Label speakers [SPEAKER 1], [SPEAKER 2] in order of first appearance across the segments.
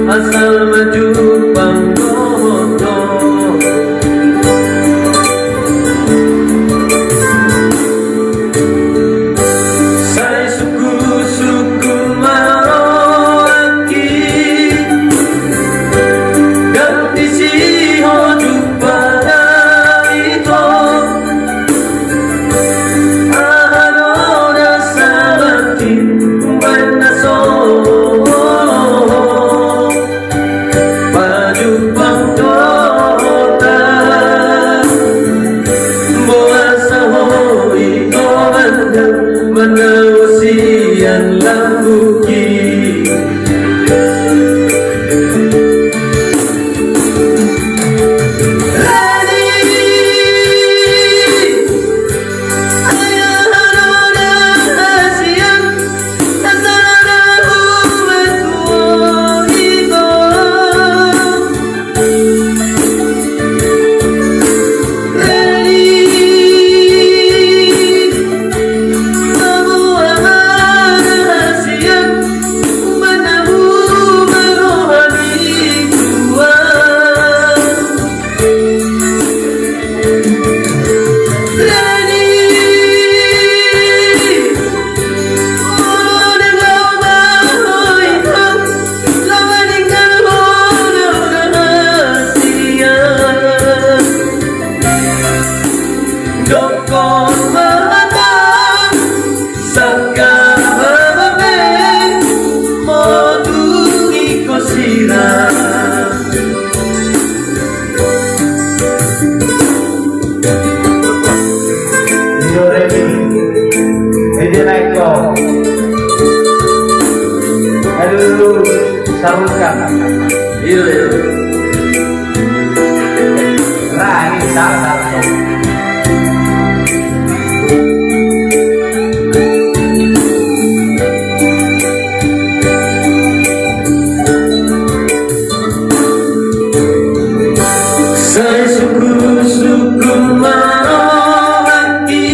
[SPEAKER 1] Asal maju Banggono, saya suku-suku Marowaki ganti siho pada itu ahadona sabati benaso Menausian lambuki Dokon mata sakabebe modu ikosira Dio ready Edi naiko Aduh sarungkan Iya Nah ini salah saya suku-suku Marowaki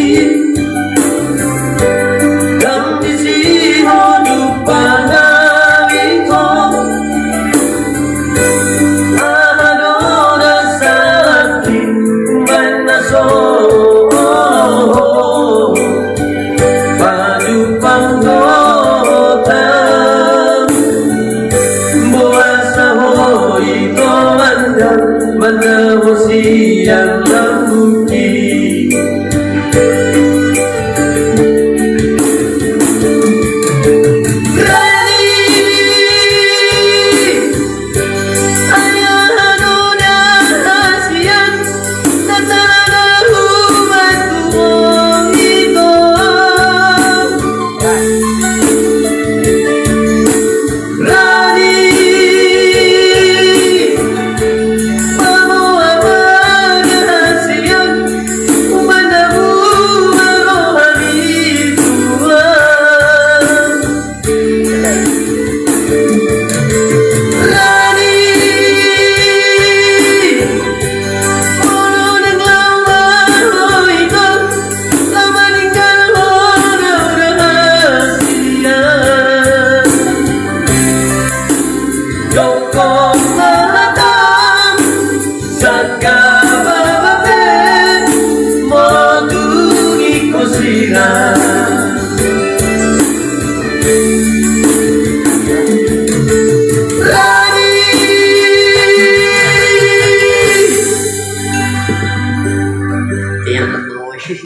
[SPEAKER 1] ganti siho pada itu ahadona sabati benaso baju panggota buasa hoi komandang Menausian lambuki Dokon mata sakabebe modu ikosira